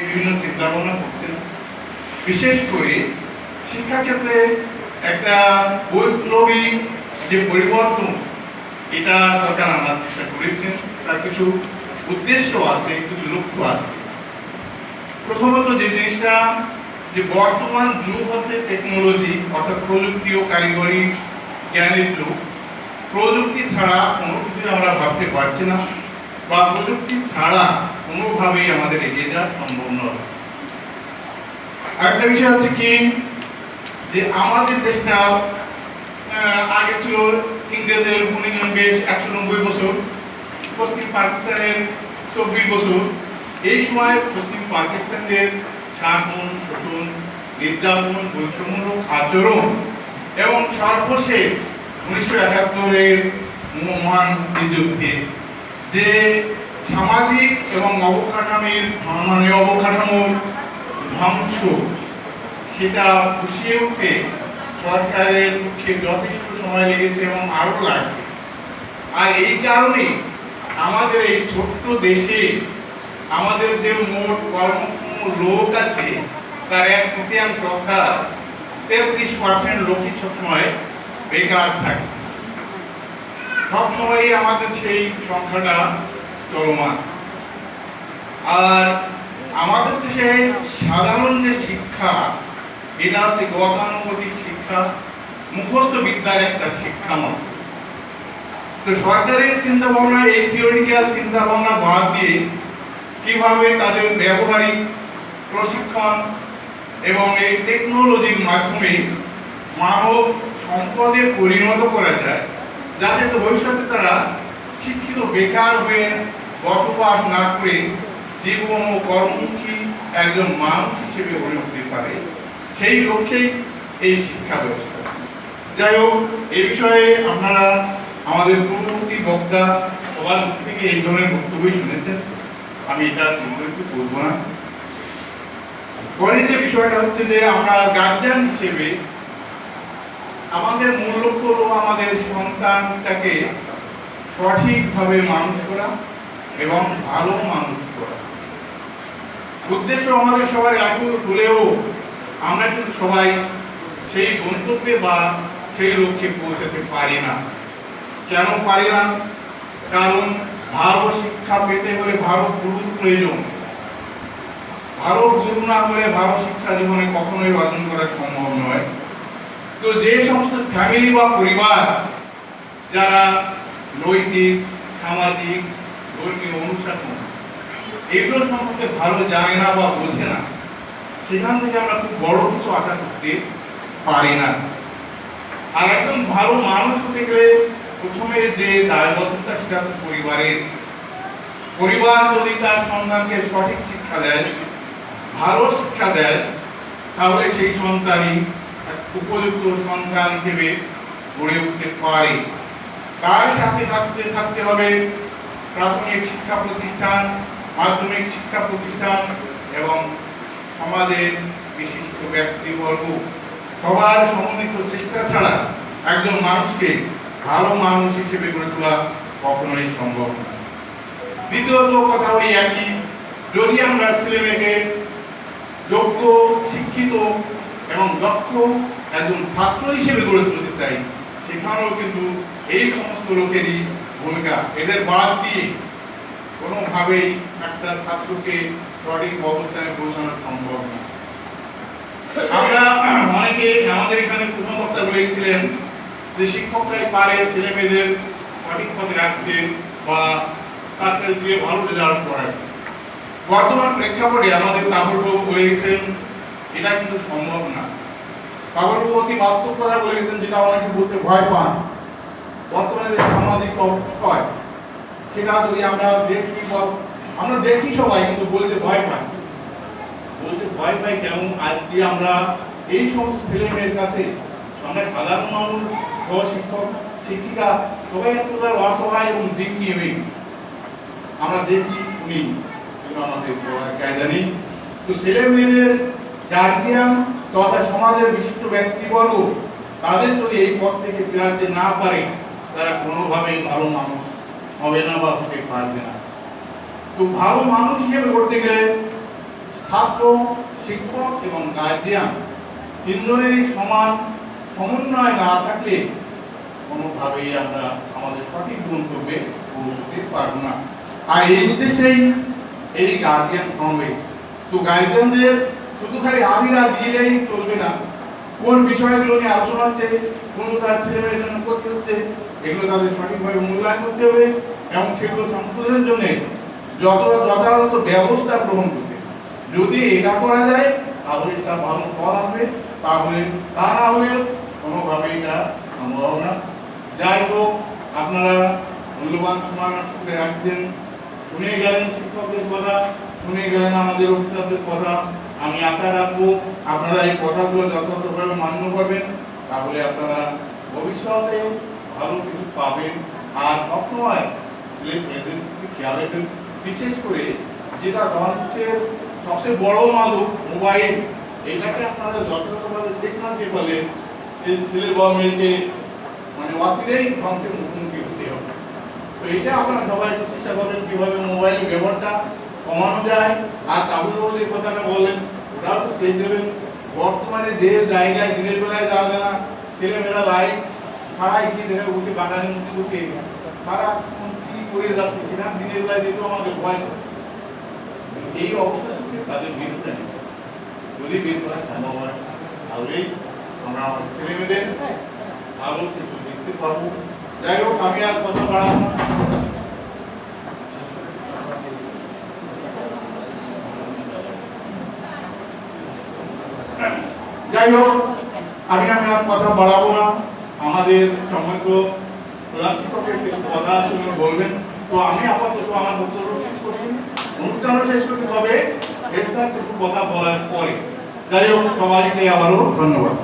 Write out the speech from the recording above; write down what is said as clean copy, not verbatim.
বিভিন্ন চিন্তা ভাবনা করছেন। বিশেষ করে শিক্ষাক্ষেত্রে একটা বৈপ্লবিক যে পরিবর্তন, এটা সরকার আনার চেষ্টা করেছেন। তার কিছু উদ্দেশ্য আছে, কিছু লক্ষ্য আছে। প্রথমত যে জিনিসটা, যে বর্তমান যুগ হচ্ছে টেকনোলজি, অর্থাৎ প্রযুক্তি ও কারিগরি জ্ঞানের যুগ। প্রযুক্তি ছাড়া কোনো কিছু আমরা ভাবতে পারছি না, বা প্রযুক্তি ছাড়া কোনোভাবেই আমাদের এগিয়ে যাওয়া সম্ভব নয়। আরেকটা বিষয় হচ্ছে কি, যে আমাদের দেশটা আগে ছিল ইংরেজের উপনিবেশ 190 বছর, পশ্চিম পাকিস্তানের 24 বছর। এই সময় পশ্চিম পাকিস্তানের শাসন, শোষণ, নির্যাতন, বৈষম্যমূলক আচরণ এবং সর্বশেষ 1971-এর মহান মুক্তিযুদ্ধে যে সামাজিক এবং অবকাঠামোর ধ্বংস, সেটা পুষিয়ে উঠতে সরকারের পক্ষে যথেষ্ট সময় লেগেছে এবং আরো লাগবে। আর এই কারণে আমাদের এই ছোট্ট দেশে আমাদের যে মোট কর্মক্ষম লোক আছে, তার 1/3 অর্থাৎ 33% লোকই সবসময় বেকার থাকে। সবসময় আমাদের সেই সংখ্যাটা চলমান। আর আমাদের দেশে সাধারণ যে শিক্ষা, এটা হচ্ছে গতানুগতিক শিক্ষা, মুখস্থ বিদ্যার একটা শিক্ষা মাত্র। তো সরকারের চিন্তা ভাবনা এই থিওরিটিক্যাল চিন্তা ভাবনা বাদ দিয়ে কিভাবে তাদের ব্যবহারিক প্রশিক্ষণ এবং এই টেকনোলজির মাধ্যমে মানব সম্পদে পরিণত করা যায়, যাতে ভবিষ্যতে তারা শিক্ষিত বেকার হয়ে বসবাস না করে জীবন ও কর্মমুখী একজন মানুষ হিসেবে গড়ে উঠতে পারে, সেই লক্ষ্যেই এই শিক্ষা ব্যবস্থা। যাই হোক, এই বিষয়ে আপনারা আমাদের পূর্ববর্তী বক্তা সবার মুখ থেকে এই ধরনের বক্তব্যই শুনেছেন, আমি এটা একটু করবো না। পরে যে বিষয়টা হচ্ছে যে আমরা গার্জিয়ান হিসেবে আমাদের মূল লক্ষ্য হলো আমাদের সন্তানটাকে সঠিকভাবে মানুষ করা এবং ভালো মানুষ করা। উদ্দেশ্য আমাদের সবাই একই হলেও আমরা কিন্তু সবাই সেই গন্তব্যে বা সেই লক্ষ্যে পৌঁছাতে পারি না। কেন পারি না? কারণ ভালো শিক্ষা পেতে হলে ভালো গুরুর প্রয়োজন। ভালো গুরু না হলে ভালো শিক্ষা জীবনে কখনোই অর্জন করা সম্ভব নয়। তো যে সমস্ত ফ্যামিলি বা পরিবার যারা নৈতিক, সামাজিক, ধর্মীয় অনুশাসন এগুলো সম্পর্কে ভালো জানে না বা বোঝে না, সেখান থেকে আমরা খুব বড় কিছু আশা করতে পারি না। আর একজন ভালো মানুষ হতে গেলে প্রথমে যে দায়বদ্ধতা, সেটা হচ্ছে পরিবারের। পরিবার যদি তার সন্তানকে সঠিক শিক্ষা দেয়, ভালো শিক্ষা দেয়, তাহলে সেই সন্তানই উপযুক্ত সন্তান হিসেবে গড়ে উঠতে পারে। তার সাথে সাথে থাকতে হবে প্রাথমিক শিক্ষা প্রতিষ্ঠান, মাধ্যমিক শিক্ষা প্রতিষ্ঠান এবং সমাজের বিশিষ্ট ব্যক্তিবর্গ সবার সমন্বিত চেষ্টা ছাড়া একজন মানুষকে ভালো মানুষ হিসেবে গড়ে তোলা কখনোই সম্ভব না। দ্বিতীয়ত কথা ওই একই, যদি আমরা ছেলেমেয়েকে যোগ্য, শিক্ষিত এবং দক্ষ একজন ছাত্র হিসেবে গড়ে তুলতে চাই, সেখানেও কিন্তু এই সমস্ত লোকেরই ভূমিকা। এদের বাদ দিয়ে কোনোভাবেই একটা ছাত্রকে সঠিক অবস্থানে পৌঁছানো সম্ভব না। আমরা অনেকে আমাদের এখানে প্রথম বক্তা বলেছিলেন যে শিক্ষকরাই পারে ছেলে মেয়েদের সঠিক পথে রাখতে বা তাদের দিয়ে ভালো রেজাল্ট করাতে। বর্তমান প্রেক্ষাপটে আমাদের তাবরবাবু বলে গেছেন এটা কিন্তু সম্ভব না। তাবরবাবু অতি বাস্তব কথা বলে গেছেন, যেটা অনেকে বলতে ভয় পান। বর্তমানে যে সামাজিক অবক্ষয়, সেটা যদি আমরা দেখি, আমরা দেখি সবাই, কিন্তু বলতে ভয় পাই। বলতে ভয় পাই কেন? আজকে আমরা এই সমস্ত ছেলে মেয়ের কাছে, আমরা সাধারণ মানুষ, শিক্ষক, শিক্ষিকা সবাই এতটা অসহায় এবং দিন নিয়ে আমরা দেখি শুনি, কিন্তু আমাদের কায়দা নেই। তো ছেলে মেয়েদের গার্জিয়ান তথা সমাজের বিশিষ্ট ব্যক্তিবর্গ তাদের যদি এই পথ থেকে ফেরাতে না পারে, তারা কোনোভাবেই ভালো মানুষ হবে না বা হতে পারবে না। তো ভালো মানুষ হিসেবে করতে গেলে ছাত্র, শিক্ষক এবং গার্জিয়ান তিনজনেরই সমান সমন্বয় না থাকলে কোনোভাবেই আমরা আমাদের সঠিক গন্তব্যে পৌঁছতে পারবো না। আর এই উদ্দেশ্যেই এই গার্জিয়ান সমাবেশ। তো গার্জিয়ানদের শুধু খালি আধিরা দিলেই চলবে না, কোন বিষয়গুলো নিয়ে আলোচনা হচ্ছে, কোন তার ছেলে মেয়ের জন্য করতে হচ্ছে, এগুলো তাদের সঠিকভাবে মূল্যায়ন করতে হবে এবং সেগুলো সংশোধনের জন্য যথাযথ ব্যবস্থা গ্রহণ করতে। যদি এটা করা যায় তাহলে এটা ভালো ফল আসবে, তাহলে তা না হলে কোনোভাবেই এটা সম্ভব না। যাই হোক, আপনারা মূল্যবান সময় নষ্ট করে রাখছেন, শুনে গেলেন শিক্ষকদের কথা, শুনে গেলেন আমাদের অফিসারদের কথা। আমি আশা রাখবো আপনারা এই কথাগুলো যথাযথভাবে মান্য করবেন, তাহলে আপনারা ভবিষ্যতে ভালো কিছু পাবেন। আর সবসময় খেয়াল রাখবেন, বিশেষ করে যেটা মানুষের সবচেয়ে বড় মাদক মোবাইল, এটাকে আপনারা যথাযথভাবে টেকনোলজি বলেন, এই ছেলে বা মেয়েকে মানে অচিরেই ধ্বংসের মুখোমুখি হতে হবে। তো এটা আপনারা সবাই চেষ্টা করবেন কিভাবে মোবাইল ব্যবহারটা কমানো যায়। আর তাবুল যে কথাটা বলেন ওটাও তো সেই দেবেন। বর্তমানে যে জায়গায় দিনের বেলায় যাওয়া যায় না, ছেলেমেয়েরা লাইট ছাড়াই কি দেখে উঠে বাগানের মধ্যে উঠে তারা কি করে যাচ্ছে, সেটা দিনের বেলায় যেতেও আমাদের ভয় করে। এই অবস্থা থেকে তাদের বিরুদ্ধে যদি বের করা সম্ভব হয় তাহলেই আমরা আমাদের ছেলেমেয়েদের আরো কিছু দেখতে পাবো। যাই হোক, আমি আর কথা বাড়াবো না। যাই হোক, আমি আর কথা বাড়াবো না। আমাদের সমগ্র প্রধান শিক্ষকের কিছু কথা শুনে বলবেন। তো আমি আপাতত আমার বক্তব্য শেষ করছি। অনুষ্ঠান শেষ করতে হবে এর সাথে কিছু কথা বলার পরে। যাই হোক, সবাইকে আবারও ধন্যবাদ।